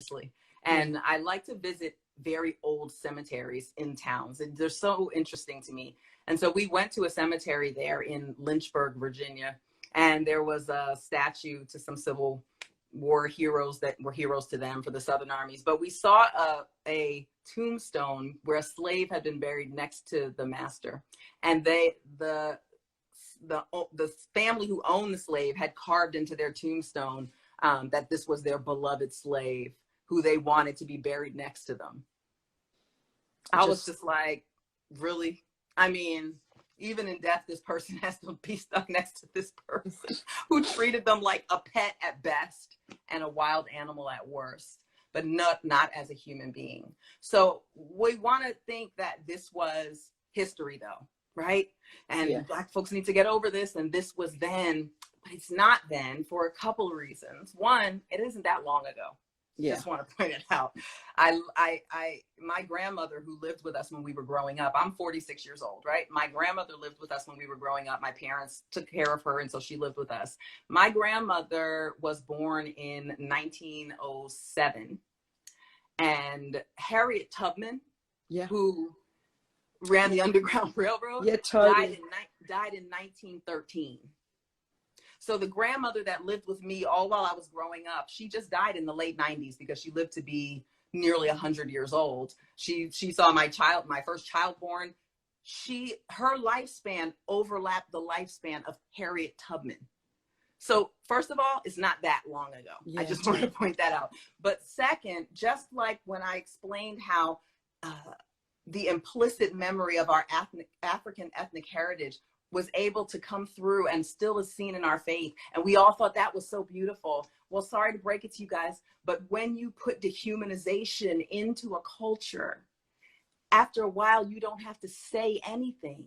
honestly. And I like to visit very old cemeteries in towns. And they're so interesting to me. And so we went to a cemetery there in Lynchburg, Virginia, and there was a statue to some Civil War heroes that were heroes to them for the Southern armies. But we saw a tombstone where a slave had been buried next to the master. And the family who owned the slave had carved into their tombstone that this was their beloved slave who they wanted to be buried next to them. I was just like, really? I mean, even in death, this person has to be stuck next to this person who treated them like a pet at best and a wild animal at worst, but not as a human being. So we want to think that this was history, though, right? And Black folks need to get over this, and this was then, but it's not then for a couple of reasons. One, it isn't that long ago. Just want to point it out. My grandmother, who lived with us when we were growing up, I'm 46 years old, right? My grandmother lived with us when we were growing up. My parents took care of her, and so she lived with us. My grandmother was born in 1907, and Harriet Tubman, who ran the Underground Railroad, died in 1913. So the grandmother that lived with me all while I was growing up, she just died in the late 90s because she lived to be nearly 100 years old. She saw my first child born. Her lifespan overlapped the lifespan of Harriet Tubman. So first of all, it's not that long ago. I just want to point that out. But second, just like when I explained how the implicit memory of our African ethnic heritage was able to come through and still is seen in our faith. And we all thought that was so beautiful. Well, sorry to break it to you guys, but when you put dehumanization into a culture, after a while, you don't have to say anything.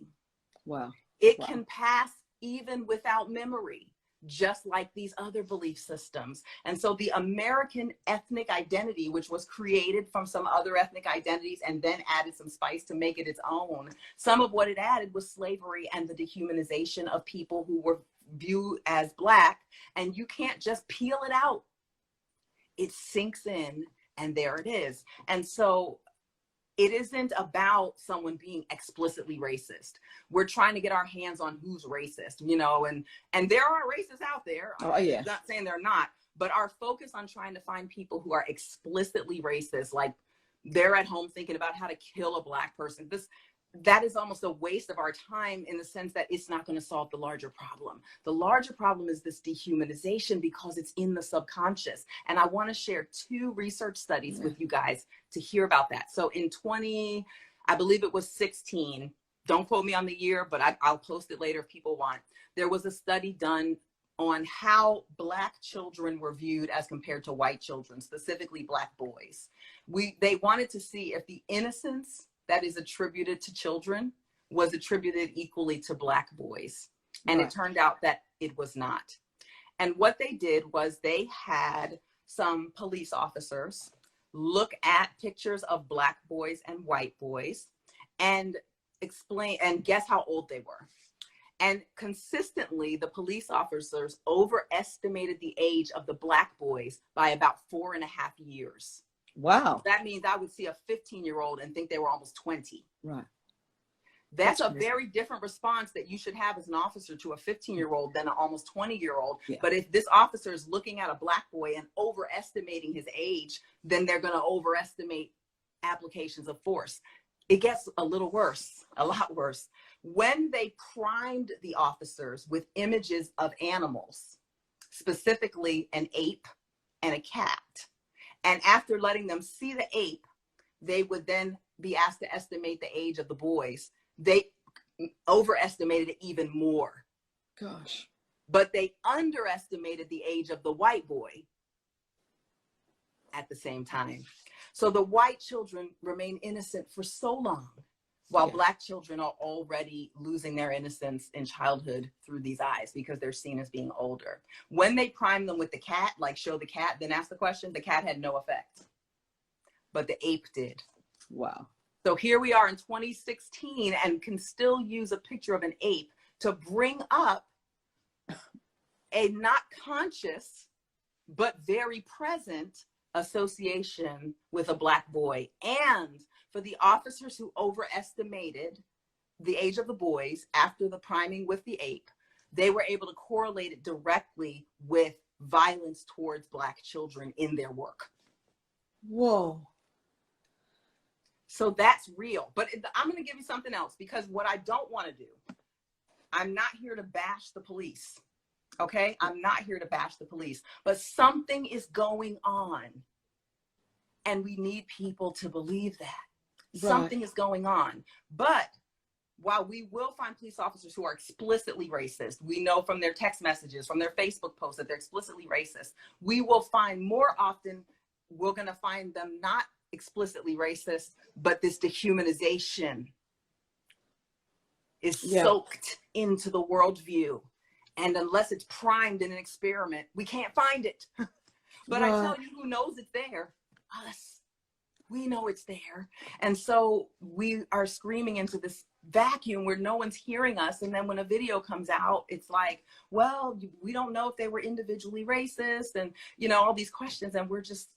Wow. It can pass even without memory, just like these other belief systems. And so the American ethnic identity, which was created from some other ethnic identities and then added some spice to make it its own, some of what it added was slavery and the dehumanization of people who were viewed as Black. And you can't just peel it out. It sinks in, and there it is. And so it isn't about someone being explicitly racist. We're trying to get our hands on who's racist, you know, and there are racists out there. I'm not saying they're not, but our focus on trying to find people who are explicitly racist, like they're at home thinking about how to kill a Black person. That is almost a waste of our time in the sense that it's not going to solve the larger problem. The larger problem is this dehumanization because it's in the subconscious. And I want to share 2 research studies with you guys to hear about that. So in I believe it was 16, don't quote me on the year, but I'll post it later if people want. There was a study done on how Black children were viewed as compared to white children, specifically Black boys. They wanted to see if the innocence that is attributed to children was attributed equally to Black boys. And it turned out that it was not. And what they did was they had some police officers look at pictures of Black boys and white boys and explain and guess how old they were. And consistently, the police officers overestimated the age of the Black boys by about 4.5 years. Wow. That means I would see a 15-year-old and think they were almost 20. Right. That's a very different response that you should have as an officer to a 15-year-old than an almost 20-year-old. Yeah. But if this officer is looking at a Black boy and overestimating his age, then they're going to overestimate applications of force. It gets a little worse, a lot worse. When they primed the officers with images of animals, specifically an ape and a cat, and after letting them see the ape, they would then be asked to estimate the age of the boys. They overestimated it even more. Gosh. But they underestimated the age of the white boy at the same time. So the white children remain innocent for so long, while Black children are already losing their innocence in childhood through these eyes because they're seen as being older. When they prime them with the cat, like show the cat, then ask the question, the cat had no effect, but the ape did. Wow. So here we are in 2016 and can still use a picture of an ape to bring up a not conscious, but very present association with a Black boy. And for the officers who overestimated the age of the boys after the priming with the ape, they were able to correlate it directly with violence towards Black children in their work. Whoa. So that's real. But I'm going to give you something else, because what I don't want to do, I'm not here to bash the police. Okay? I'm not here to bash the police. But something is going on. And we need people to believe that. Right. Something is going on. But while we will find police officers who are explicitly racist, we know from their text messages, from their Facebook posts that they're explicitly racist, we will find more often, we're going to find them not explicitly racist, but this dehumanization is soaked into the worldview. And unless it's primed in an experiment, we can't find it. But I tell you who knows it's there. Us. We know it's there. And so we are screaming into this vacuum where no one's hearing us. And then when a video comes out, it's like, well, we don't know if they were individually racist, and, you know, all these questions. And we're just,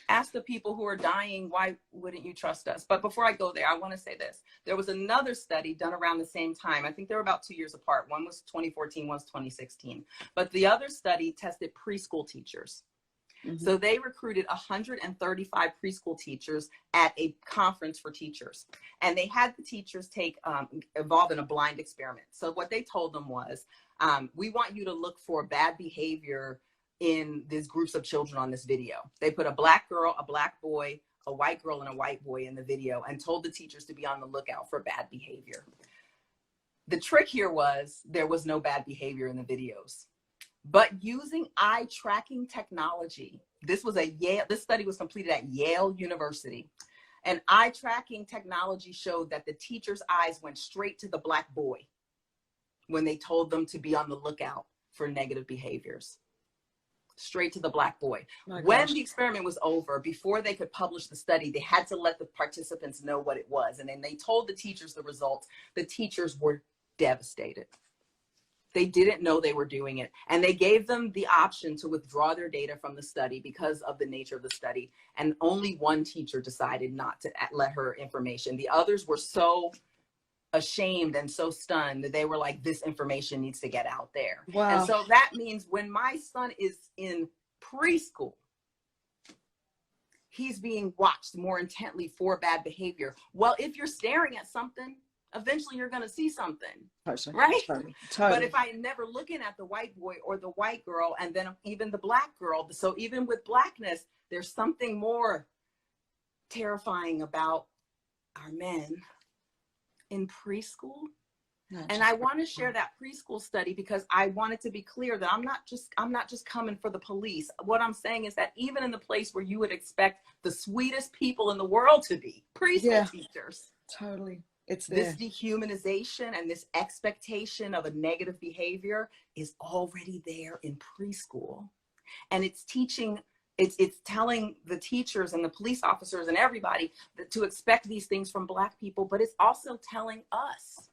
ask the people who are dying, why wouldn't you trust us? But before I go there, I want to say this. There was another study done around the same time. I think they were about 2 years apart. One was 2014, one was 2016. But the other study tested preschool teachers. Mm-hmm. So they recruited 135 preschool teachers at a conference for teachers. And they had the teachers involved in a blind experiment. So what they told them was, we want you to look for bad behavior in these groups of children on this video. They put a Black girl, a Black boy, a white girl, and a white boy in the video, and told the teachers to be on the lookout for bad behavior. The trick here was there was no bad behavior in the videos. But using eye tracking technology, this study was completed at Yale University. And eye tracking technology showed that the teacher's eyes went straight to the Black boy when they told them to be on the lookout for negative behaviors. Straight to the Black boy. When the experiment was over, before they could publish the study, they had to let the participants know what it was. And then they told the teachers the results. The teachers were devastated. They didn't know they were doing it. And they gave them the option to withdraw their data from the study because of the nature of the study. And only one teacher decided not to let her information. The others were so ashamed and so stunned that they were like, this information needs to get out there. Wow. And so that means when my son is in preschool, he's being watched more intently for bad behavior. Well, if you're staring at something, eventually you're going to see something, right? Totally. But if I'm never looking at the white boy or the white girl, and then even the Black girl, so even with Blackness, there's something more terrifying about our men in preschool. And I want to share that preschool study because I want it to be clear that I'm not just coming for the police. What I'm saying is that even in the place where you would expect the sweetest people in the world to be, preschool teachers. Totally. It's there. This dehumanization and this expectation of a negative behavior is already there in preschool. And it's teaching, it's telling the teachers and the police officers and everybody to expect these things from Black people, but it's also telling us.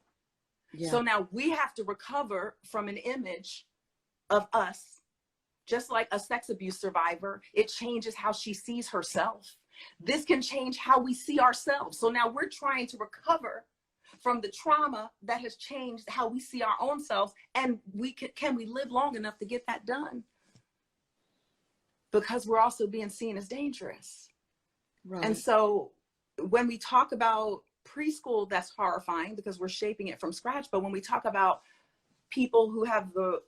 Yeah. So now we have to recover from an image of us, just like a sex abuse survivor. It changes how she sees herself. This can change how we see ourselves. So now we're trying to recover from the trauma that has changed how we see our own selves. And can we live long enough to get that done? Because we're also being seen as dangerous. Right. And so when we talk about preschool, that's horrifying because we're shaping it from scratch. But when we talk about people who have the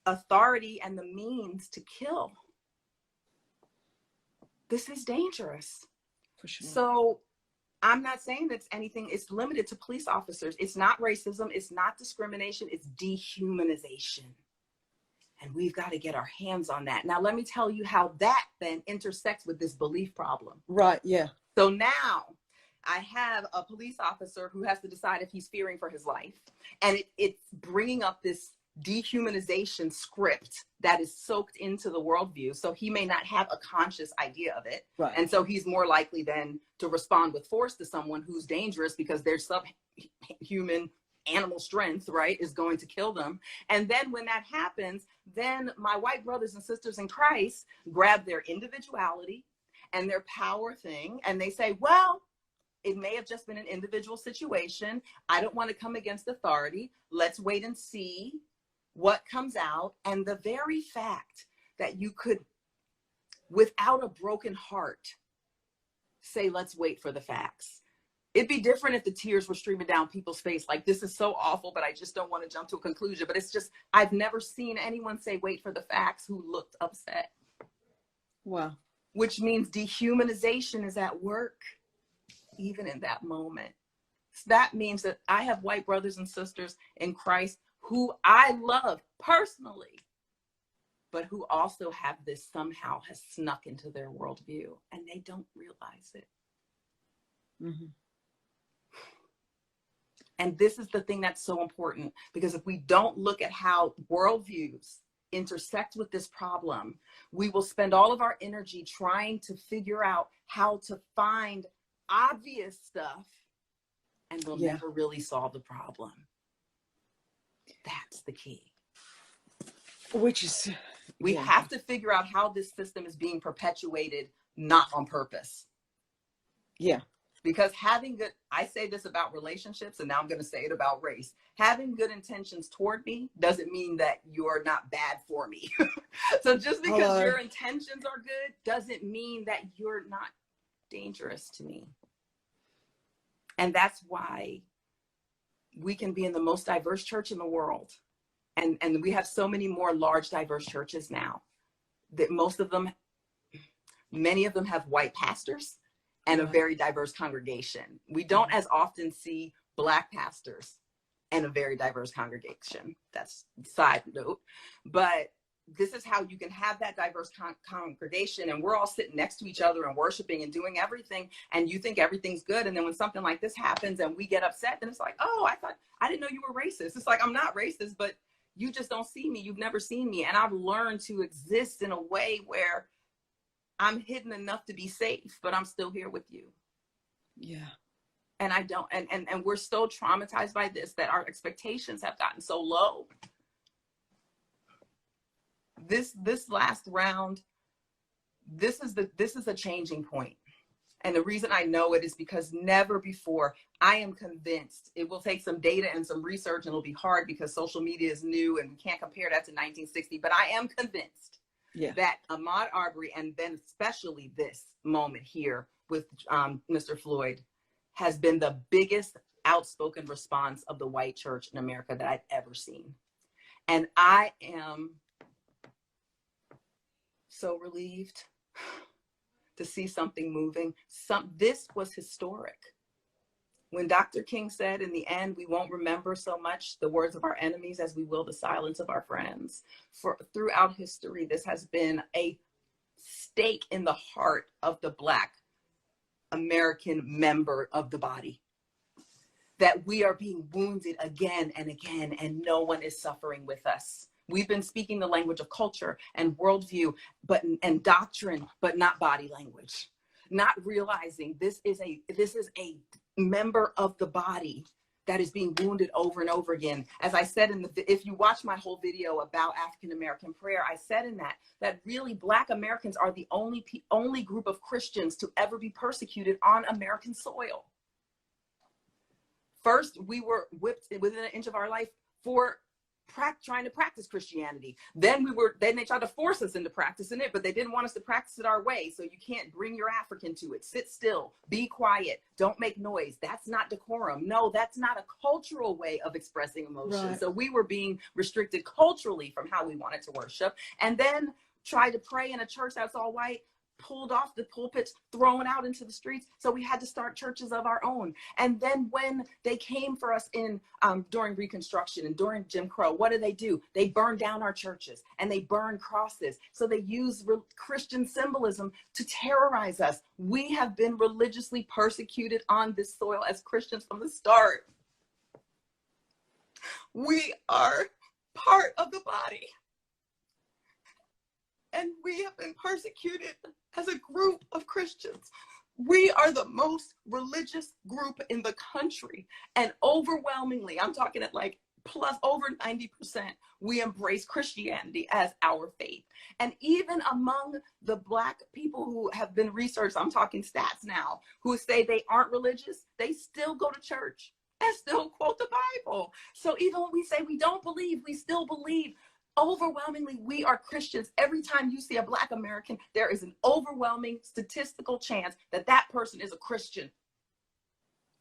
authority and the means to kill, this is dangerous. For sure. So I'm not saying that it's limited to police officers. It's not racism. It's not discrimination. It's dehumanization. And we've got to get our hands on that. Now, let me tell you how that then intersects with this belief problem. Right, yeah. So now I have a police officer who has to decide if he's fearing for his life. And it's bringing up this dehumanization script that is soaked into the worldview. So he may not have a conscious idea of it. Right. And so he's more likely then to respond with force to someone who's dangerous because they're subhuman animal strength, right, is going to kill them. And then when that happens, then my white brothers and sisters in Christ grab their individuality and their power thing, and they say, well, it may have just been an individual situation. I don't want to come against authority. Let's wait and see what comes out. And the very fact that you could, without a broken heart, say, let's wait for the facts. It'd be different if the tears were streaming down people's face, like, this is so awful, but I just don't want to jump to a conclusion. But it's just, I've never seen anyone say, wait for the facts, who looked upset. Wow. Which means dehumanization is at work, even in that moment. So that means that I have white brothers and sisters in Christ who I love personally, but who also have this somehow has snuck into their worldview, and they don't realize it. Mm-hmm. And this is the thing that's so important, because if we don't look at how worldviews intersect with this problem, we will spend all of our energy trying to figure out how to find obvious stuff, and we'll never really solve the problem. That's the key. Which is, we have to figure out how this system is being perpetuated, not on purpose. Yeah. Because having good, I say this about relationships, and now I'm going to say it about race. Having good intentions toward me doesn't mean that you're not bad for me. So just because your intentions are good doesn't mean that you're not dangerous to me. And that's why we can be in the most diverse church in the world. And we have so many more large, diverse churches now that many of them have white pastors and a very diverse congregation. We don't as often see Black pastors and a very diverse congregation. That's a side note. But this is how you can have that diverse congregation, and we're all sitting next to each other and worshiping and doing everything, and you think everything's good. And then when something like this happens and we get upset, then it's like, oh, I didn't know you were racist. It's like, I'm not racist, but you just don't see me. You've never seen me. And I've learned to exist in a way where I'm hidden enough to be safe, but I'm still here with you. Yeah. And I don't, and we're so traumatized by this that our expectations have gotten so low. This last round, this is a changing point. And the reason I know it is because never before, I am convinced, it will take some data and some research, and it'll be hard because social media is new and we can't compare that to 1960, but I am convinced that Ahmaud Arbery, and then especially this moment here with Mr. Floyd, has been the biggest outspoken response of the white church in America that I've ever seen. And I am so relieved to see something moving. This was historic. When Dr. King said, in the end, we won't remember so much the words of our enemies as we will the silence of our friends. Throughout history, this has been a stake in the heart of the Black American member of the body, that we are being wounded again and again, and no one is suffering with us. We've been speaking the language of culture and worldview, and doctrine, but not body language. Not realizing this is a member of the body that is being wounded over and over again. As I said if you watch my whole video about African American prayer, I said in that really Black Americans are the only group of Christians to ever be persecuted on American soil. First, we were whipped within an inch of our life for trying to practice Christianity. Then they tried to force us into practicing it, but they didn't want us to practice it our way. So you can't bring your African to it. Sit still, be quiet, don't make noise. That's not decorum. No, that's not a cultural way of expressing emotion. Right. So we were being restricted culturally from how we wanted to worship. And then tried to pray in a church that's all white, pulled off the pulpits, thrown out into the streets. So we had to start churches of our own. And then when they came for us during Reconstruction and during Jim Crow, what do? They burned down our churches and they burned crosses. So they used Christian symbolism to terrorize us. We have been religiously persecuted on this soil as Christians from the start. We are part of the body. And we have been persecuted as a group of Christians We are the most religious group in the country. And overwhelmingly, I'm talking at like plus over 90%, we embrace Christianity as our faith. And even among the Black people who have been researched, I'm talking stats now, who say they aren't religious, they still go to church and still quote the Bible. So even when we say we don't believe, we still believe. Overwhelmingly, we are Christians. Every time you see a Black American, there is an overwhelming statistical chance that that person is a Christian.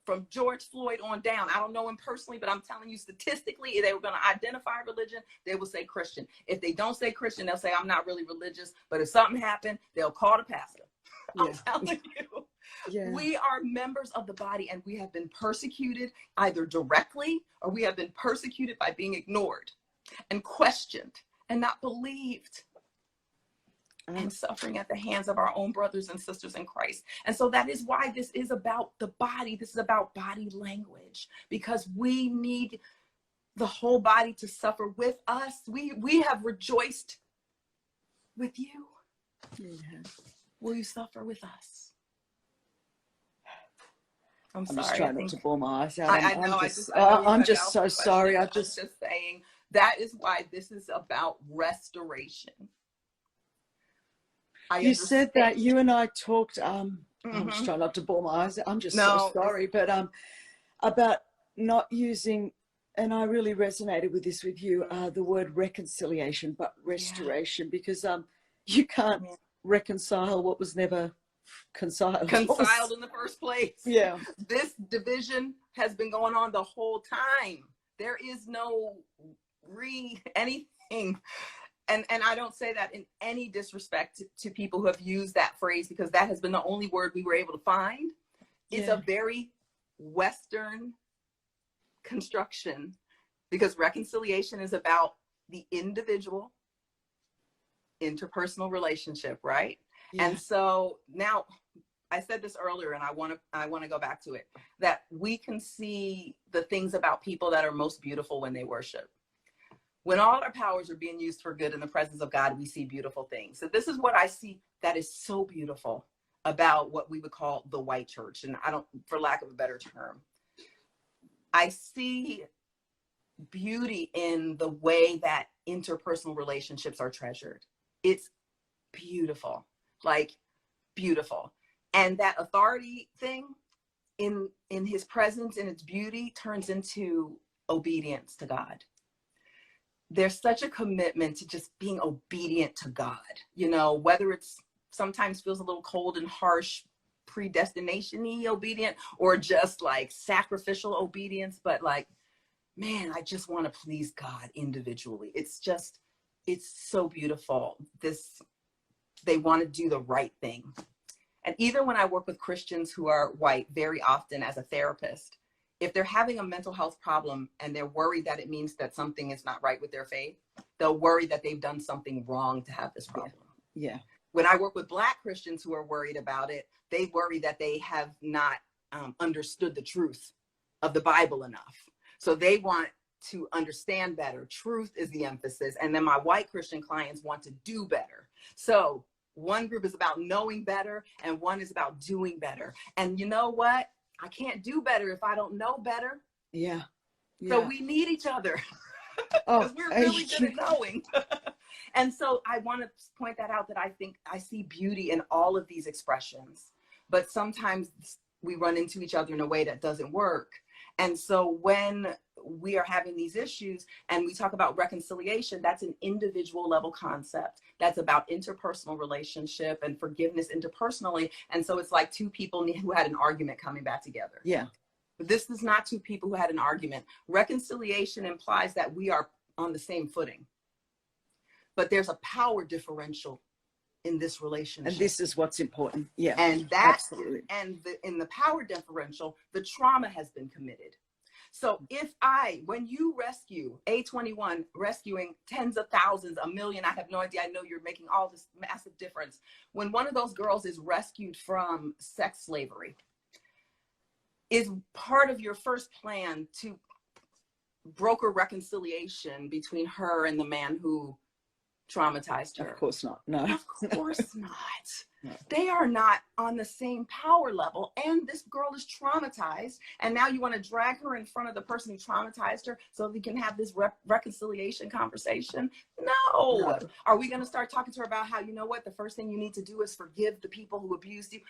From George Floyd on down. I don't know him personally, but I'm telling you statistically, if they were going to identify religion, they will say Christian. If they don't say Christian, they'll say, I'm not really religious. But if something happened, they'll call the pastor. I'm telling you. Yeah. We are members of the body, and we have been persecuted either directly, or we have been persecuted by being ignored and questioned and not believed. And suffering at the hands of our own brothers and sisters in Christ. And so that is why this is about the body. This is about body language, because we need the whole body to suffer with us. We have rejoiced with you. Yeah. Will you suffer with us? I'm sorry. Just trying not to bore my eyes out. I'm just so sorry. I'm just saying that is why this is about restoration. You said that you and I talked, I'm just trying not to bore my eyes. I'm just so sorry, but about not using, and I really resonated with this with you, the word reconciliation, but restoration, because you can't reconcile what was never conciled in the first place. Yeah. This division has been going on the whole time. There is no anything. And I don't say that in any disrespect to people who have used that phrase, because that has been the only word we were able to find. It's a very Western construction, because reconciliation is about the individual interpersonal relationship, right? Yeah. And so now, I said this earlier, and I want to go back to it, that we can see the things about people that are most beautiful when they worship. When all our powers are being used for good in the presence of God, we see beautiful things. So this is what I see that is so beautiful about what we would call the white church. And I don't, for lack of a better term, I see beauty in the way that interpersonal relationships are treasured. It's beautiful, like beautiful. And that authority thing in his presence and its beauty turns into obedience to God. There's such a commitment to just being obedient to God, you know, whether it's sometimes feels a little cold and harsh, predestination-y obedient, or just like sacrificial obedience. But like, man, I just want to please God individually. It's so beautiful. They want to do the right thing. And even when I work with Christians who are white, very often as a therapist, if they're having a mental health problem and they're worried that it means that something is not right with their faith, they'll worry that they've done something wrong to have this problem. Yeah. When I work with Black Christians who are worried about it, they worry that they have not understood the truth of the Bible enough. So they want to understand better. Truth is the emphasis. And then my white Christian clients want to do better. So one group is about knowing better and one is about doing better. And you know what? I can't do better if I don't know better. Yeah. So we need each other, because we're really good at knowing. And so I want to point that out, that I think I see beauty in all of these expressions, but sometimes we run into each other in a way that doesn't work. And so when we are having these issues and we talk about reconciliation, that's an individual level concept. That's about interpersonal relationship and forgiveness interpersonally. And so it's like two people who had an argument coming back together. Yeah. But this is not two people who had an argument. Reconciliation implies that we are on the same footing, but there's a power differential in this relationship. And this is what's important. Yeah. And that, absolutely. And in the power differential, the trauma has been committed. So when you rescue A21, rescuing tens of thousands, 1 million, I have no idea. I know you're making all this massive difference. When one of those girls is rescued from sex slavery, is part of your first plan to broker reconciliation between her and the man who traumatized her? Of course not. No. Of course not. They are not on the same power level. And this girl is traumatized. And now you want to drag her in front of the person who traumatized her so we can have this reconciliation conversation? No. Are we going to start talking to her about how, you know what, the first thing you need to do is forgive the people who abused you?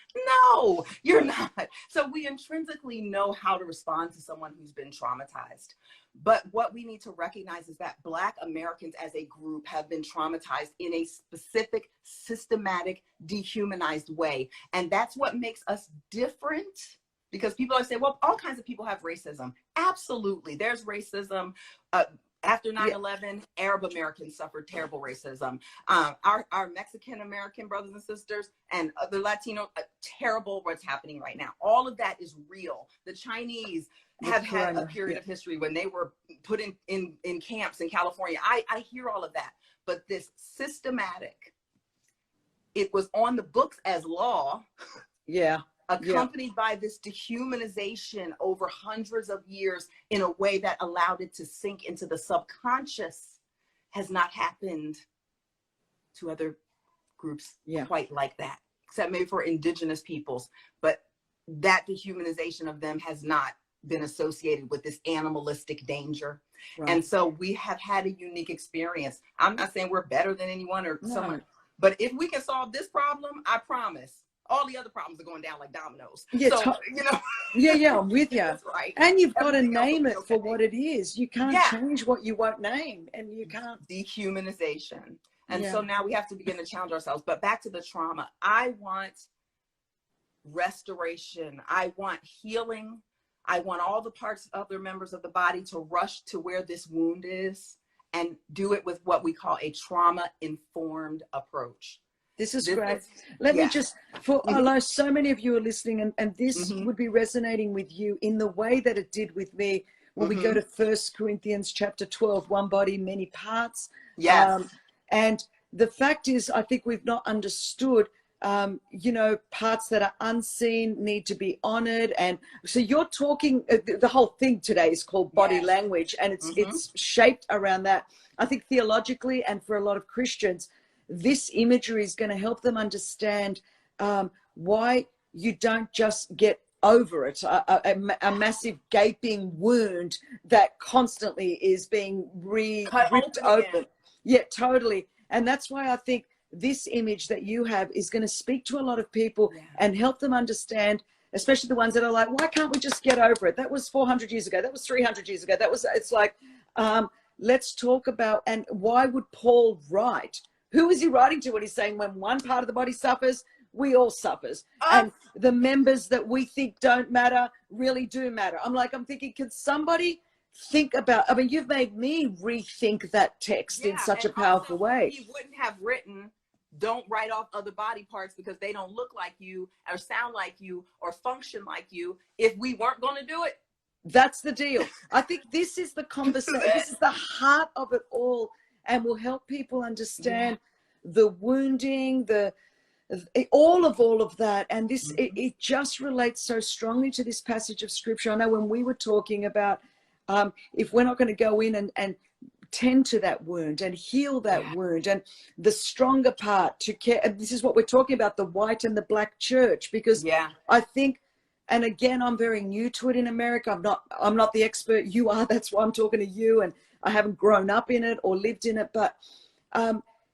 No, you're not. So we intrinsically know how to respond to someone who's been traumatized. But what we need to recognize is that Black Americans as a group have been traumatized in a specific, systematic, dehumanized way. And that's what makes us different, because people always say, well, all kinds of people have racism. Absolutely. There's racism. After 9/11, Arab Americans suffered terrible racism. Our Mexican American brothers and sisters and other Latino, terrible what's happening right now. All of that is real. The Chinese have had a period of history when they were put in camps in California. I hear all of that. But this systematic, it was on the books as law. Accompanied by this dehumanization over hundreds of years in a way that allowed it to sink into the subconscious, has not happened to other groups quite like that, except maybe for indigenous peoples. But that dehumanization of them has not been associated with this animalistic danger. And so we have had a unique experience. I'm not saying we're better than anyone or someone, but if we can solve this problem, I promise all the other problems are going down like dominoes. So, you know. I'm with you. That's right. And you've got to name it for what it is. You can't change what you won't name, and you can't. Dehumanization. And so now we have to begin to challenge ourselves. But back to the trauma. I want restoration. I want healing. I want all the parts of the members of the body to rush to where this wound is and do it with what we call a trauma-informed approach. This is great. Let me just, I know so many of you are listening, and this would be resonating with you in the way that it did with me when we go to 1 Corinthians chapter 12, one body, many parts. And the fact is, I think we've not understood, you know, parts that are unseen need to be honored. And so you're talking, the whole thing today is called body language, and it's shaped around that. I think theologically, and for a lot of Christians, this imagery is going to help them understand why you don't just get over it, a massive gaping wound that constantly is being ripped open. Yeah, totally. And that's why I think this image that you have is going to speak to a lot of people and help them understand, especially the ones that are like, why can't we just get over it? That was 400 years ago. That was 300 years ago. It's like, let's talk about, and why would Paul write? Who is he writing to when he's saying when one part of the body suffers, we all suffers? And the members that we think don't matter really do matter. I'm thinking, can somebody think about, I mean, you've made me rethink that text in such a powerful way. He wouldn't have written, don't write off other body parts because they don't look like you or sound like you or function like you, if we weren't going to do it. That's the deal. I think this is the conversation. This is the heart of it all, and will help people understand the wounding, all of that. And this, it just relates so strongly to this passage of scripture. I know when we were talking about, if we're not going to go in and tend to that wound and heal that wound, and the stronger part to care, and this is what we're talking about, the white and the black church, because I think, and again, I'm very new to it in America. I'm not the expert. You are. That's why I'm talking to you. And I haven't grown up in it or lived in it. But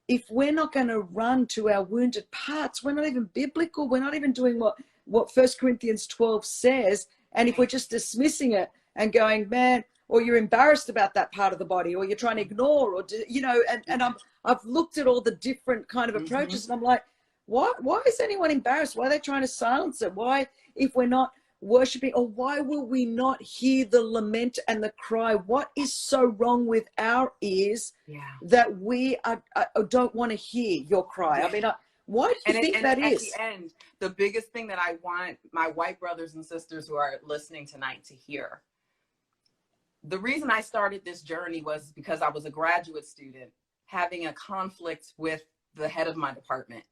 if we're not going to run to our wounded parts, we're not even biblical. We're not even doing what 1 Corinthians 12 says. And if we're just dismissing it and going, man, or you're embarrassed about that part of the body, or you're trying to ignore, or, you know, and I've looked at all the different kind of approaches, and I'm like, why is anyone embarrassed? Why are they trying to silence it? Why, if we're not worshiping, or why will we not hear the lament and the cry? What is so wrong with our ears that we don't want to hear your cry? I mean, why do you think that is? At the end, the biggest thing that I want my white brothers and sisters who are listening tonight to hear, the reason I started this journey was because I was a graduate student having a conflict with the head of my department.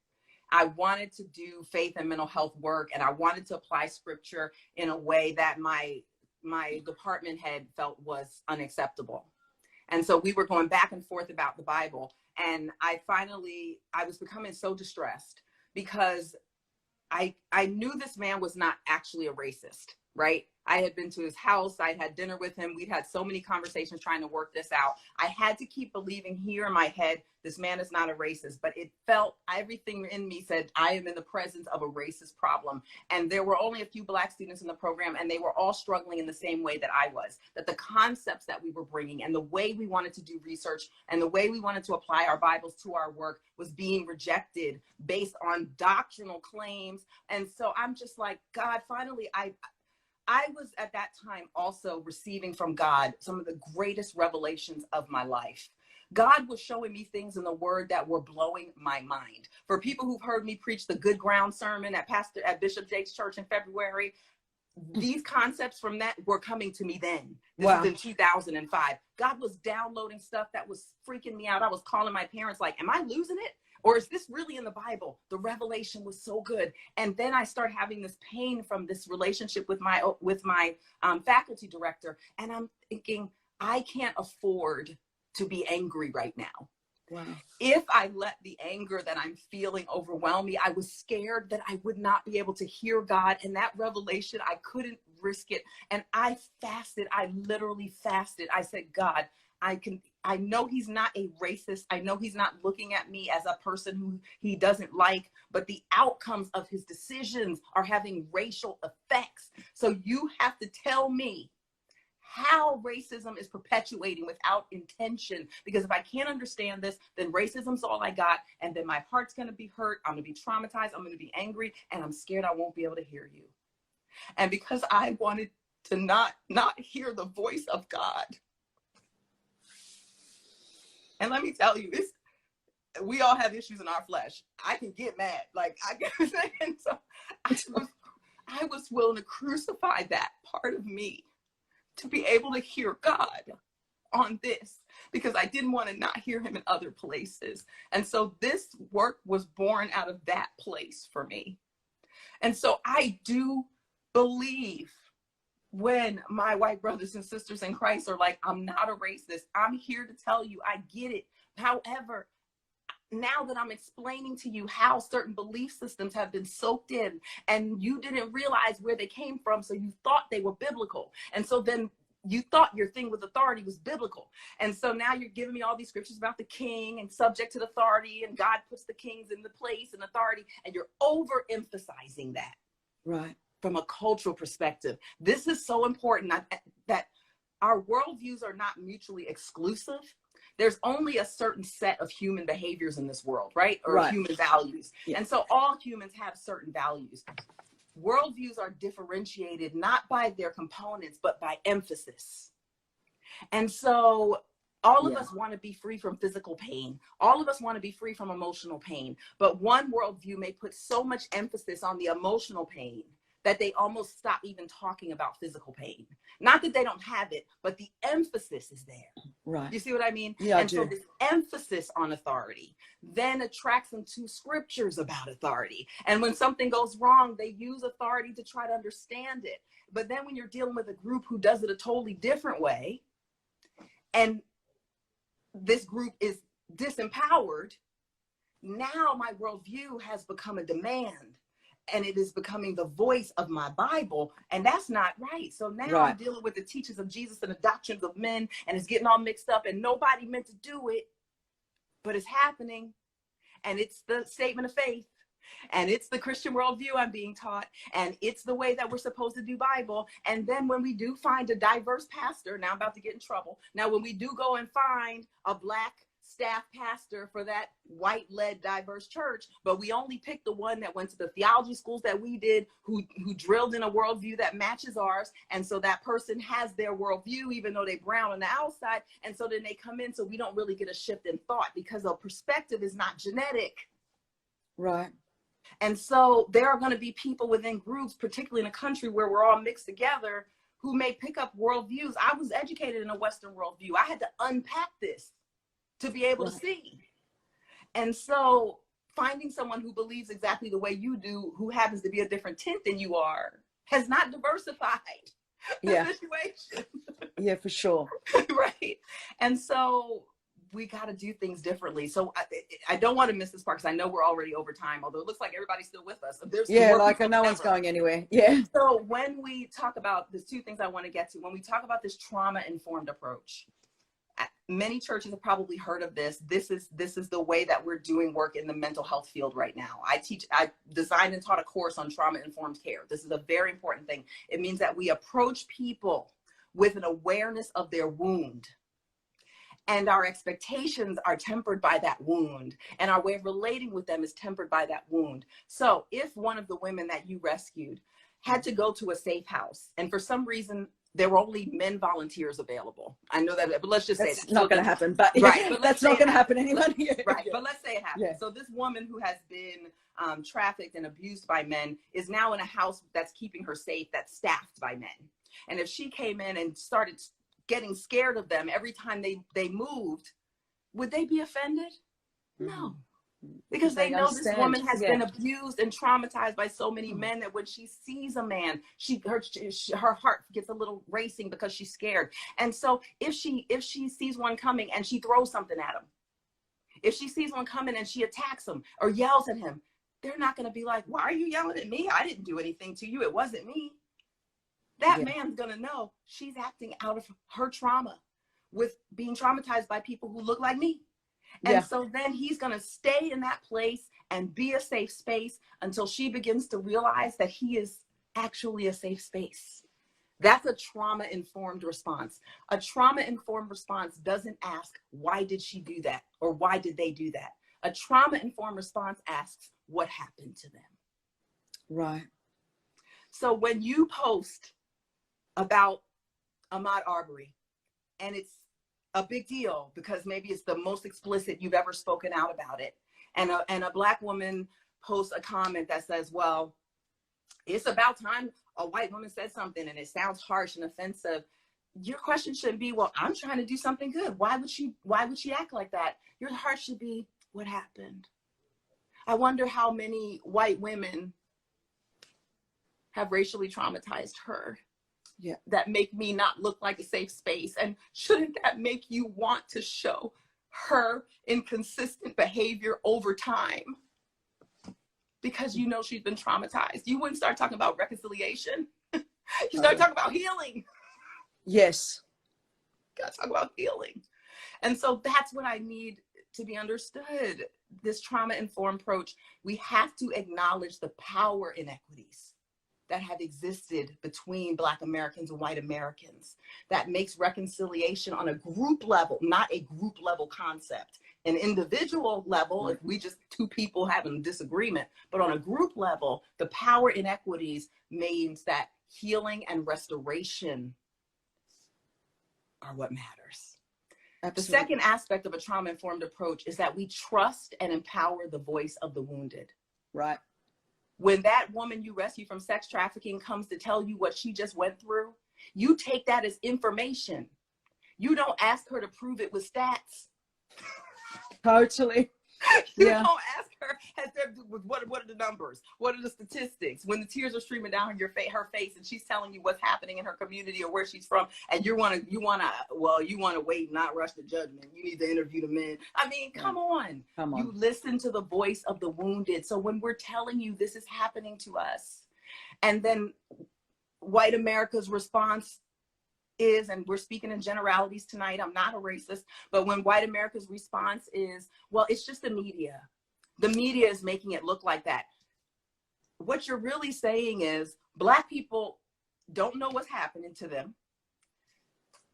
I wanted to do faith and mental health work, and I wanted to apply scripture in a way that my department head felt was unacceptable. And so we were going back and forth about the Bible, and I was becoming so distressed. because I knew this man was not actually a racist, right? I had been to his house. I had dinner with him. We'd had so many conversations trying to work this out. I had to keep believing here in my head, this man is not a racist, but it felt, everything in me said, I am in the presence of a racist problem. And there were only a few Black students in the program, and they were all struggling in the same way that I was, that the concepts that we were bringing and the way we wanted to do research and the way we wanted to apply our Bibles to our work was being rejected based on doctrinal claims. And so I'm just like, God, finally, I was at that time also receiving from God some of the greatest revelations of my life. God was showing me things in the word that were blowing my mind. For people who've heard me preach the Good Ground sermon at Bishop Jake's church in February, these concepts from that were coming to me then. This was in 2005. God was downloading stuff that was freaking me out. I was calling my parents like, am I losing it? Or is this really in the Bible? The revelation was so good. And then I start having this pain from this relationship with my faculty director. And I'm thinking, I can't afford to be angry right now. Wow. If I let the anger that I'm feeling overwhelm me, I was scared that I would not be able to hear God. And that revelation, I couldn't risk it. And I fasted. I literally fasted. I said, God, I know he's not a racist. I know he's not looking at me as a person who he doesn't like, but the outcomes of his decisions are having racial effects. So you have to tell me how racism is perpetuating without intention. Because if I can't understand this, then racism's all I got. And then my heart's going to be hurt. I'm going to be traumatized. I'm going to be angry. And I'm scared I won't be able to hear you. And because I wanted to not hear the voice of God. And let me tell you, we all have issues in our flesh. I can get mad. And so I was willing to crucify that part of me to be able to hear God on this, because I didn't want to not hear him in other places. And so this work was born out of that place for me. And so I do believe when my white brothers and sisters in Christ are like, I'm not a racist. I'm here to tell you, I get it. However, now that I'm explaining to you how certain belief systems have been soaked in and you didn't realize where they came from, so you thought they were biblical. And so then you thought your thing with authority was biblical. And so now you're giving me all these scriptures about the king and subject to the authority, and God puts the kings in the place and authority, and you're overemphasizing that. Right. From a cultural perspective. This is so important that our worldviews are not mutually exclusive. There's only a certain set of human behaviors in this world, right? Or human values. Yeah. And so all humans have certain values. Worldviews are differentiated not by their components, but by emphasis. And so all of us want to be free from physical pain. All of us want to be free from emotional pain. But one worldview may put so much emphasis on the emotional pain that they almost stop even talking about physical pain. Not that they don't have it, but the emphasis is there. Right. You see what I mean? Yeah, and so this emphasis on authority then attracts them to scriptures about authority. And when something goes wrong, they use authority to try to understand it. But then when you're dealing with a group who does it a totally different way, and this group is disempowered, now my worldview has become a demand. And it is becoming the voice of my Bible. And that's not right. So now I'm dealing with the teachings of Jesus and the doctrines of men, and it's getting all mixed up, and nobody meant to do it, but it's happening. And it's the statement of faith. And it's the Christian worldview I'm being taught. And it's the way that we're supposed to do Bible. And then when we do find a diverse pastor, now I'm about to get in trouble. Now, when we do go and find a Black staff pastor for that white-led diverse church, but we only picked the one that went to the theology schools that we did, who drilled in a worldview that matches ours, and so that person has their worldview even though they brown on the outside, and so then they come in, so we don't really get a shift in thought because a perspective is not genetic. Right. And so there are going to be people within groups, particularly in a country where we're all mixed together, who may pick up worldviews. I was educated in a Western worldview. I had to unpack this to be able to see. And so finding someone who believes exactly the way you do, who happens to be a different tint than you are, has not diversified the situation. Yeah, for sure. Right. And so we got to do things differently. So I don't want to miss this part because I know we're already over time, although it looks like everybody's still with us. There's like no one's going anywhere. Yeah. So when we talk about, there's two things I want to get to. When we talk about this trauma-informed approach, many churches have probably heard of this. This is the way that we're doing work in the mental health field right now. I designed and taught a course on trauma-informed care. This is a very important thing. It means that we approach people with an awareness of their wound. And our expectations are tempered by that wound. And our way of relating with them is tempered by that wound. So if one of the women that you rescued had to go to a safe house, and for some reason, there were only men volunteers available. I know that, but let's just say that's not going to happen. But right, but that's not going to happen anyway. Right, but let's say it happens. Yeah. So this woman who has been trafficked and abused by men is now in a house that's keeping her safe, that's staffed by men. And if she came in and started getting scared of them every time they moved, would they be offended? No. Because they know this woman has been abused and traumatized by so many men that when she sees a man, her heart gets a little racing because she's scared. And so if she sees one coming and she throws something at him, if she sees one coming and she attacks him or yells at him, they're not going to be like, why are you yelling at me? I didn't do anything to you. It wasn't me. That man's going to know she's acting out of her trauma with being traumatized by people who look like me. And so then he's going to stay in that place and be a safe space until she begins to realize that he is actually a safe space. That's a trauma-informed response. A trauma-informed response doesn't ask, why did she do that? Or why did they do that? A trauma-informed response asks, what happened to them? Right. So when you post about Ahmaud Arbery, and it's a big deal because maybe it's the most explicit you've ever spoken out about it, and a Black woman posts a comment that says, well, it's about time a white woman said something and it sounds harsh and offensive. Your question shouldn't be, well, I'm trying to do something good. Why would she act like that? Your heart should be, what happened? I wonder how many white women have racially traumatized her. Yeah, that make me not look like a safe space. And shouldn't that make you want to show her inconsistent behavior over time? Because you know she's been traumatized. You wouldn't start talking about reconciliation. You start talking about healing. Yes. Gotta talk about healing. And so that's what I need to be understood. This trauma-informed approach, we have to acknowledge the power inequities that have existed between Black Americans and white Americans that makes reconciliation on a group level, not a group level concept. An individual level, if we just two people having a disagreement, but on a group level, the power inequities means that healing and restoration are what matters. Absolutely. The second aspect of a trauma-informed approach is that we trust and empower the voice of the wounded. Right. When that woman you rescue from sex trafficking comes to tell you what she just went through, you take that as information. You don't ask her to prove it with stats. Totally. You don't ask her, what are the numbers? What are the statistics? When the tears are streaming down her face and she's telling you what's happening in her community or where she's from, and you want to wait, not rush to judgment. You need to interview the men. I mean, come on. You listen to the voice of the wounded. So when we're telling you this is happening to us, and then white America's response is, and we're speaking in generalities tonight, I'm not a racist, but when white America's response is, well, it's just the media. The media is making it look like that. What you're really saying is Black people don't know what's happening to them.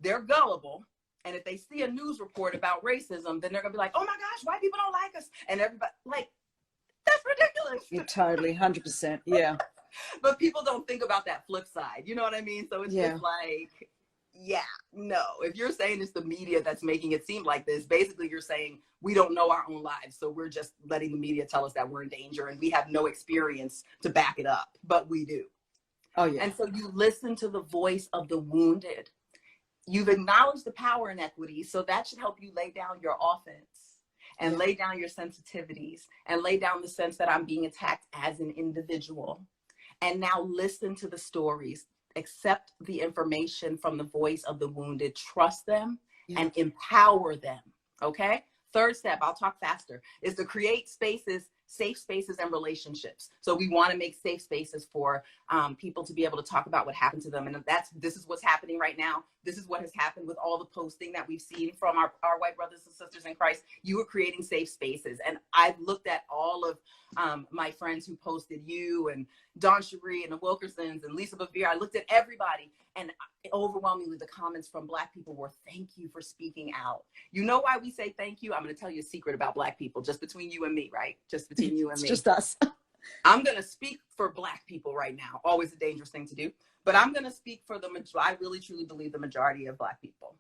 They're gullible. And if they see a news report about racism, then they're gonna be like, oh my gosh, white people don't like us. And everybody, like, that's ridiculous. You're totally, 100%, yeah. But people don't think about that flip side. You know what I mean? So it's just like, yeah, no. If you're saying it's the media that's making it seem like this, basically you're saying we don't know our own lives. So we're just letting the media tell us that we're in danger and we have no experience to back it up, but we do. Oh, yeah. And so you listen to the voice of the wounded. You've acknowledged the power inequities, so that should help you lay down your offense and lay down your sensitivities and lay down the sense that I'm being attacked as an individual. And now listen to the stories. Accept the information from the voice of the wounded, trust them, and empower them. Okay. Third step, I'll talk faster, is to create spaces, safe spaces and relationships. So we want to make safe spaces for people to be able to talk about what happened to them. And this is what's happening right now. This is what has happened with all the posting that we've seen from our white brothers and sisters in Christ. You are creating safe spaces. And I've looked at all of my friends who posted, you and Dawn Cherie and the Wilkersons and Lisa Bevere. I looked at everybody, and overwhelmingly the comments from Black people were, thank you for speaking out. You know why we say thank you? I'm going to tell you a secret about Black people, just between you and me, right? Just between you and me. It's just us. I'm going to speak for Black people right now. Always a dangerous thing to do. But I'm going to speak for I really, truly believe the majority of Black people.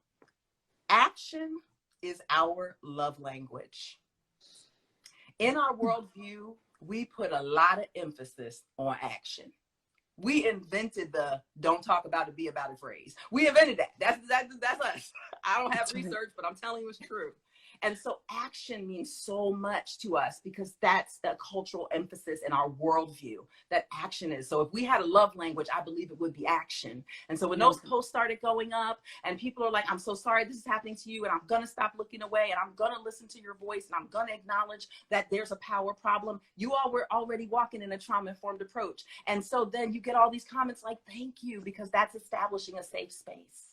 Action is our love language. In our worldview, we put a lot of emphasis on action. We invented the "don't talk about it, be about it" phrase. We invented that. That's us. I don't have research, but I'm telling you it's true. And so action means so much to us because that's the cultural emphasis in our worldview, that action is. So if we had a love language, I believe it would be action. And so when those posts started going up and people are like, I'm so sorry this is happening to you, and I'm going to stop looking away, and I'm going to listen to your voice, and I'm going to acknowledge that there's a power problem, you all were already walking in a trauma-informed approach. And so then you get all these comments like, thank you, because that's establishing a safe space.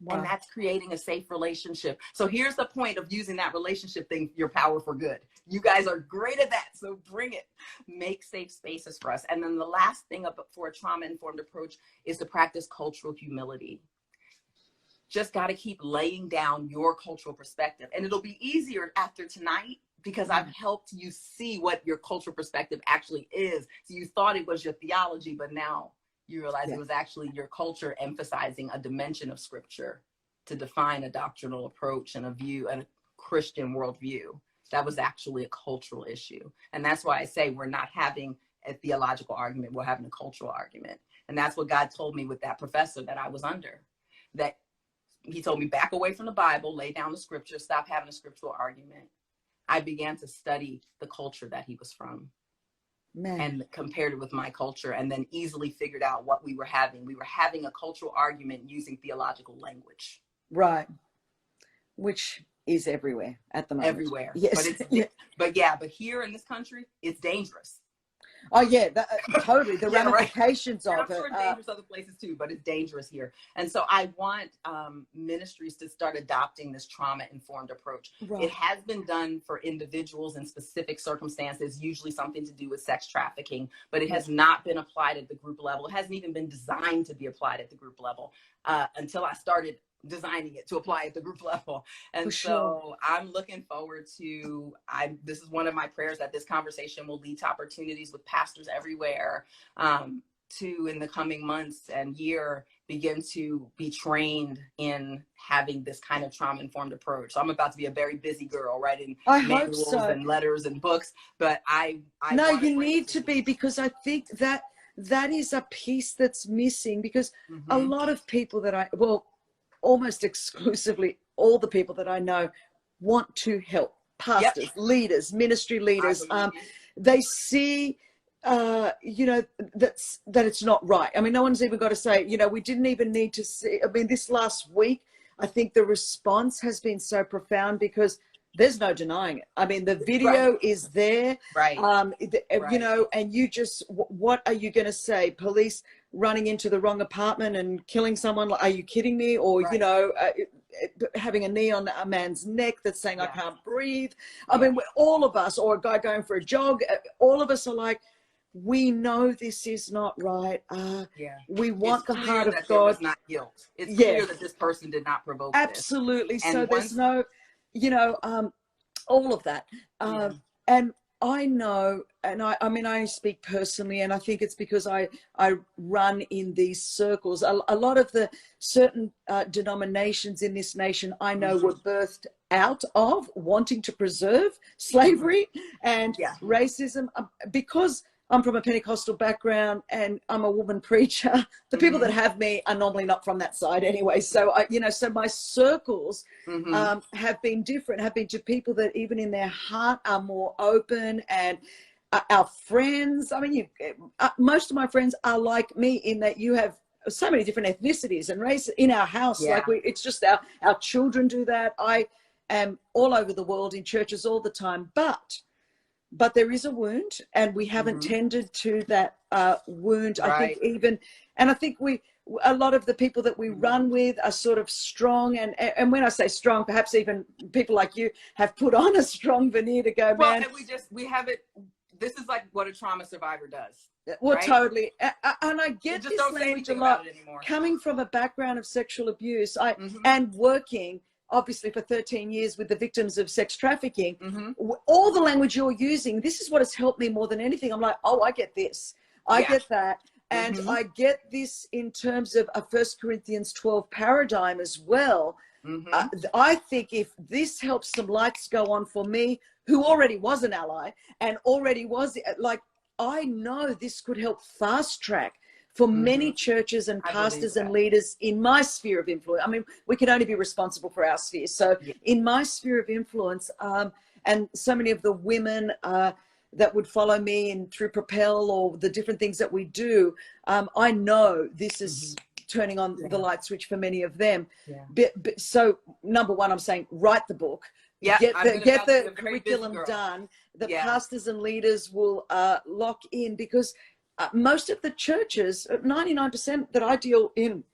Wow. And that's creating a safe relationship. So here's the point of using that relationship thing, your power for good. You guys are great at that. So bring it. Make safe spaces for us. And then the last thing for a trauma-informed approach is to practice cultural humility. Just got to keep laying down your cultural perspective. And it'll be easier after tonight because I've helped you see what your cultural perspective actually is. So you thought it was your theology, but now you realize it was actually your culture emphasizing a dimension of scripture to define a doctrinal approach and a view and a Christian worldview. That was actually a cultural issue. And that's why I say we're not having a theological argument, we're having a cultural argument. And that's what God told me with that professor that I was under. That he told me, back away from the Bible, lay down the scripture, stop having a scriptural argument. I began to study the culture that he was from. Man. And compared it with my culture, and then easily figured out what we were having. We were having a cultural argument using theological language. Right. Which is everywhere at the moment. Everywhere. Yes. But but here in this country, it's dangerous. Oh yeah, totally. The ramifications of it. I'm sure it's dangerous other places too, but it's dangerous here. And so I want ministries to start adopting this trauma-informed approach. Right. It has been done for individuals in specific circumstances, usually something to do with sex trafficking, but it has not been applied at the group level. It hasn't even been designed to be applied at the group level until I started designing it to apply at the group level. And so I'm looking forward to, this is one of my prayers, that this conversation will lead to opportunities with pastors everywhere to, in the coming months and year, begin to be trained in having this kind of trauma-informed approach. So I'm about to be a very busy girl writing manuals and letters and books, but I no, you need to be, because I think that is a piece that's missing, because a lot of people that almost exclusively all the people that I know want to help. Pastors, leaders, ministry leaders. They see, that it's not right. I mean, no one's even got to say, we didn't even need to see. I mean, this last week, I think the response has been so profound because there's no denying it. I mean, the video is there, and you just, what are you going to say? Police running into the wrong apartment and killing someone? Are you kidding me? Or, having a knee on a man's neck that's saying, I can't breathe. I mean, all of us, or a guy going for a jog, all of us are like, we know this is not right. We want the heart of God. It's not guilt. It's clear that this person did not provoke this. Absolutely. So there's no, all of that. And I know, and I mean, I speak personally, and I think it's because I run in these circles. A lot of the certain denominations in this nation, I know, were birthed out of wanting to preserve slavery and racism, because I'm from a Pentecostal background and I'm a woman preacher. The people that have me are normally not from that side anyway. So so my circles have been different, have been to people that even in their heart are more open. And our friends, I mean, most of my friends are like me in that you have so many different ethnicities and races in our house. Like it's just our children do that. am all over the world in churches all the time, but there is a wound, and we haven't tended to that wound. Right. I think even, and I think a lot of the people that we run with are sort of strong, and when I say strong, perhaps even people like you have put on a strong veneer to go, well, man. And we have it. This is like what a trauma survivor does. Well, right? Totally. And I get just this don't language say a lot. Anymore. Coming from a background of sexual abuse, and working obviously for 13 years with the victims of sex trafficking, all the language you're using, this is what has helped me more than anything. I'm like, oh, I get this. I get that. And I get this in terms of a 1 Corinthians 12 paradigm as well. I think if this helps some lights go on for me, who already was an ally and already was like, I know this could help fast track for many churches and pastors and leaders in my sphere of influence. I mean, we can only be responsible for our sphere. So in my sphere of influence, and so many of the women that would follow me and through Propel or the different things that we do, I know this is turning on the light switch for many of them. So number one, I'm saying, write the book. Get the curriculum done. The pastors and leaders will lock in, because most of the churches, 99% that I deal in,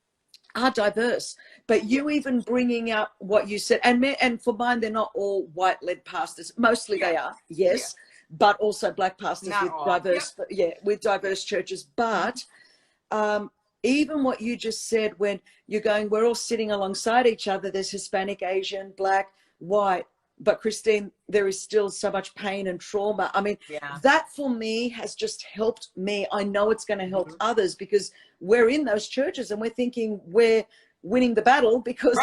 are diverse. But you even bringing up what you said, and for mine, they're not all white-led pastors. Mostly they are, yes, but also black pastors not with all. Diverse, with diverse churches. But even what you just said, when you're going, we're all sitting alongside each other. There's Hispanic, Asian, black, white. But Christine, there is still so much pain and trauma. I mean, that for me has just helped me. I know it's going to help others, because we're in those churches and we're thinking we're winning the battle because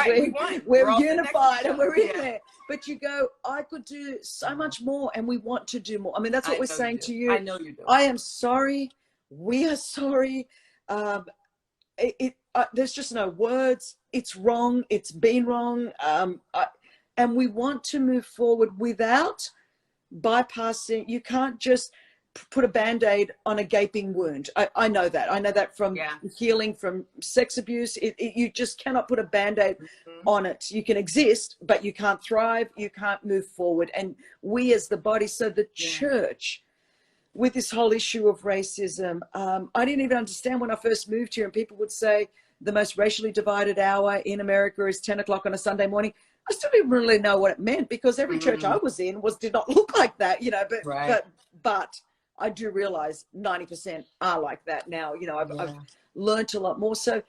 we're unified and we're in there. But you go, I could do so much more, and we want to do more. I mean, that's what we're saying to you. I know you do. I am sorry. We are sorry. There's just no words. It's wrong. It's been wrong. And we want to move forward without bypassing. You can't just put a Band-Aid on a gaping wound. I know that. I know that from healing from sex abuse. You just cannot put a Band-Aid on it. You can exist, but you can't thrive. You can't move forward. And we as the body, so the church, with this whole issue of racism, I didn't even understand when I first moved here, and people would say the most racially divided hour in America is 10 o'clock on a Sunday morning. I still didn't really know what it meant, because every church I was in did not look like that, you know, but I do realize 90% are like that now. You know, I've learned a lot more. So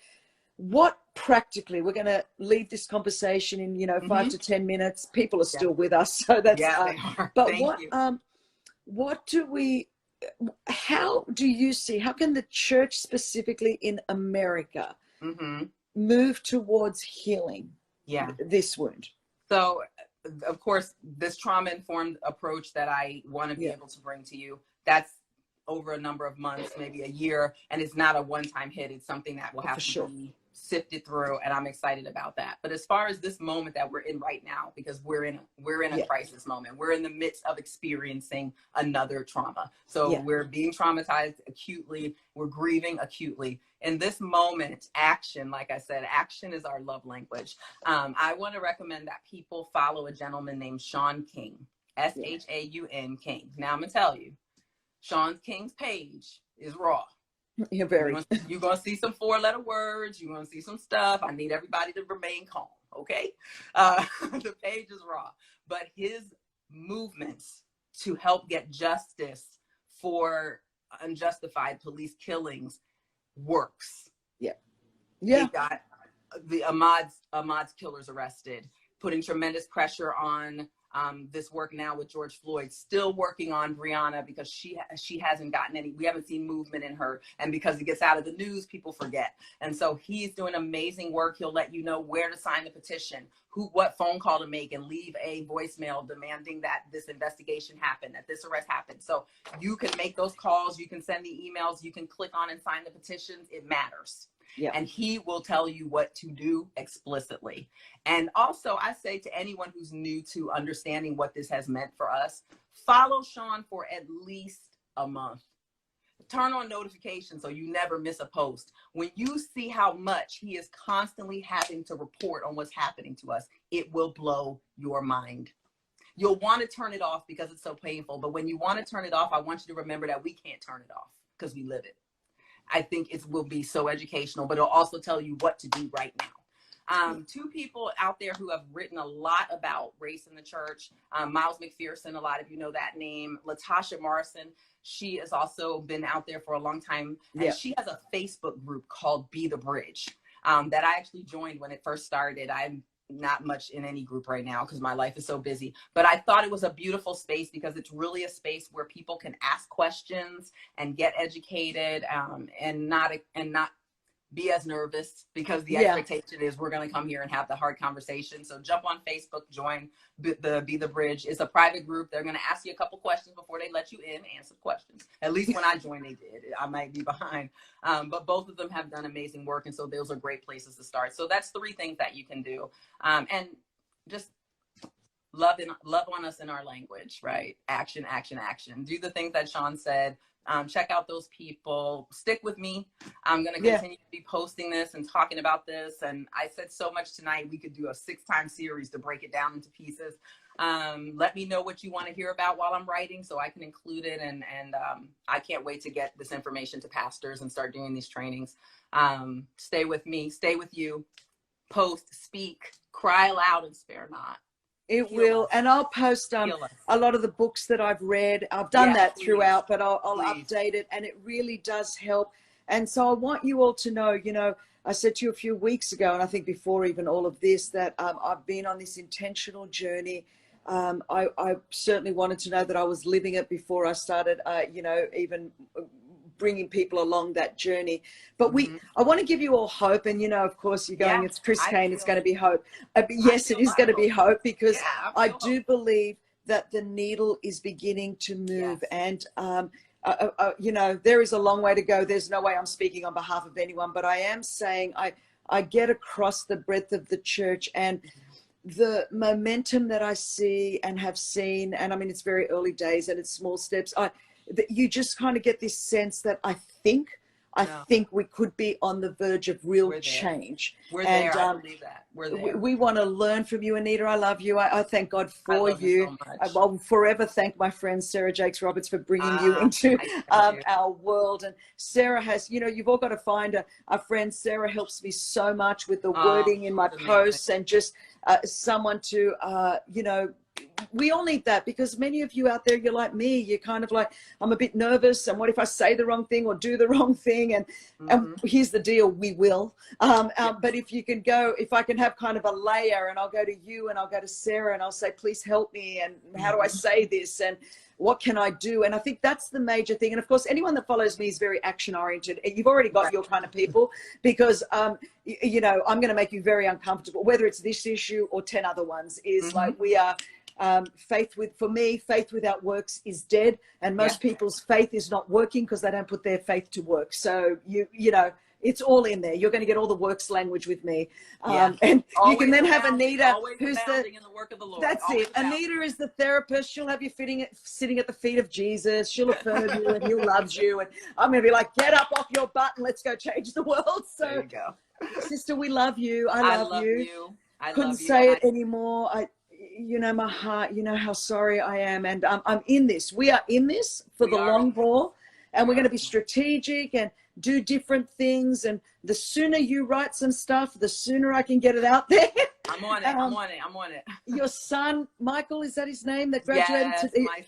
what practically, we're going to leave this conversation in, 5 to 10 minutes. People are still with us. So that's, they are. But how do you see, how can the church specifically in America move towards healing this wound? So, of course, this trauma-informed approach that I want to be able to bring to you, that's over a number of months, maybe a year, and it's not a one-time hit. It's something that will have to be sifted through, and I'm excited about that. But as far as this moment that we're in right now, because we're in a crisis moment, we're in the midst of experiencing another trauma. So we're being traumatized acutely, we're grieving acutely. In this moment, action, like I said, action is our love language. I want to recommend that people follow a gentleman named Sean King, Shaun King. Now I'm gonna tell you, Sean King's page is raw. You're going to see some 4-letter words. You're going to see some stuff. I need everybody to remain calm, okay? The page is raw. But his movements to help get justice for unjustified police killings works. He got the Ahmaud's killers arrested, putting tremendous pressure on this work now with George Floyd, still working on Breonna, because she hasn't gotten we haven't seen movement in her, and because it gets out of the news, people forget. And so he's doing amazing work. He'll let you know where to sign the petition, what phone call to make, and leave a voicemail demanding that this investigation happen, that this arrest happened. So you can make those calls, you can send the emails, you can click on and sign the petitions. It matters. And he will tell you what to do explicitly. And also, I say to anyone who's new to understanding what this has meant for us, follow Sean for at least a month. turn on notifications so you never miss a post. When you see how much he is constantly having to report on what's happening to us, it will blow your mind. You'll want to turn it off because it's so painful. But when you want to turn it off, I want you to remember that we can't turn it off because we live it. I think it will be so educational, but it'll also tell you what to do right now. Two people out there who have written a lot about race in the church, Miles McPherson, a lot of you know that name, Latasha Morrison. She has also been out there for a long time, and she has a Facebook group called Be the Bridge that I actually joined when it first started. I'm not much in any group right now because my life is so busy, but I thought it was a beautiful space because it's really a space where people can ask questions and get educated, and not be as nervous, because the expectation is we're going to come here and have the hard conversation. So jump on Facebook, join Be the Bridge. It's a private group. They're going to ask you a couple questions before they let you in, answer questions. At least when I joined, they did. I might be behind. But both of them have done amazing work. And so those are great places to start. So that's 3 things that you can do. And just love on us in our language, right? Action, action, action. Do the things that Sean said. Check out those people. Stick with me. I'm going to continue to be posting this and talking about this. And I said so much tonight, we could do a 6-time series to break it down into pieces. Let me know what you want to hear about while I'm writing so I can include it. And I can't wait to get this information to pastors and start doing these trainings. Stay with me. Stay with you. Post, speak, cry aloud, and spare not. It will. And I'll post a lot of the books that I've read. I've done that throughout, but I'll update it, and it really does help. And so I want you all to know, you know, I said to you a few weeks ago, and I think before even all of this, that I've been on this intentional journey. I certainly wanted to know that I was living it before I started, you know, even bringing people along that journey. But I want to give you all hope. And, you know, of course, you're going, it's Chris Kane, it's going to be hope. But yes, it is going to be hope, because I do believe that the needle is beginning to move. And, you know, there is a long way to go. There's no way I'm speaking on behalf of anyone, but I am saying I get across the breadth of the church, and the momentum that I see and have seen, and I mean, it's very early days and it's small steps. You just kind of get this sense that I think we could be on the verge of real change. We're there. I believe that. We're there. We want to learn from you, Anita. I love you. I thank God for you. So much. I'll forever thank my friend Sarah Jakes Roberts for bringing you into our world. And Sarah has, you know, you've all got to find a friend. Sarah helps me so much with the wording in my posts, and just someone to, you know, we all need that, because many of you out there, you're like me, you're kind of like, I'm a bit nervous, and what if I say the wrong thing or do the wrong thing? And here's the deal, we will. But if I can have kind of a layer, and I'll go to you and I'll go to Sarah and I'll say, please help me, and how do I say this, and what can I do? And I think that's the major thing. And of course, anyone that follows me is very action oriented. You've already got your kind of people, because, you know, I'm going to make you very uncomfortable, whether it's this issue or 10 other ones, is like, we are, faith without works is dead. And most people's faith is not working because they don't put their faith to work. So you know, it's all in there. You're going to get all the works language with me. And always, you can then have Anita, who's in the work of the Lord. That's always it. Anita is the therapist. She'll have you sitting at the feet of Jesus. She'll affirm you, and he'll love you. And I'm going to be like, get up off your butt and let's go change the world. So there you go. Sister, we love you. I love you. I couldn't say it anymore. You know, my heart, you know how sorry I am. And I'm in this. We are in this for the long haul. And we're going to be strategic and do different things. And the sooner you write some stuff, the sooner I can get it out there. I'm on it. I'm on it. Your son, Michael, is that his name? That graduated? Yes, my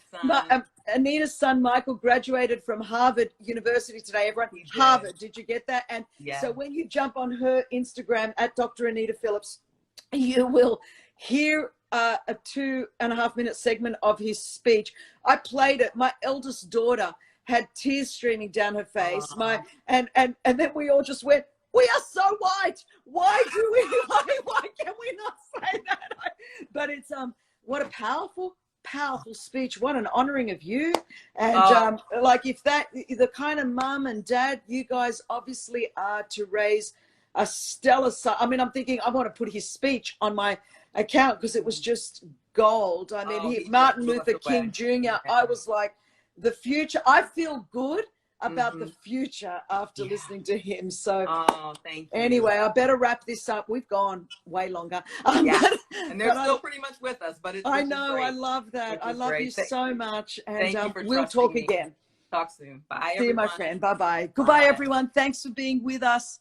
son. Anita's son, Michael, graduated from Harvard University today. Everyone, Harvard. Did you get that? And so when you jump on her Instagram at Dr. Anita Phillips, you will hear a 2.5-minute segment of his speech. I played it. My eldest daughter had tears streaming down her face. And then we all just went, we are so white. Why can we not say that? But it's what a powerful speech. What an honoring of you. And like, if that, the kind of mom and dad you guys obviously are, to raise a stellar son. I mean, I'm thinking I want to put his speech on my account because it was just gold. I mean, Martin Luther King Jr. I was like, the future. I feel good about the future after listening to him. So thank you. Anyway, I better wrap this up. We've gone way longer. And they're still pretty much with us, but I know, I love that. I love you so much. And thank you for we'll talk me. again. Talk soon. Bye, See you, my friend. Bye-bye. Goodbye, everyone. Thanks for being with us.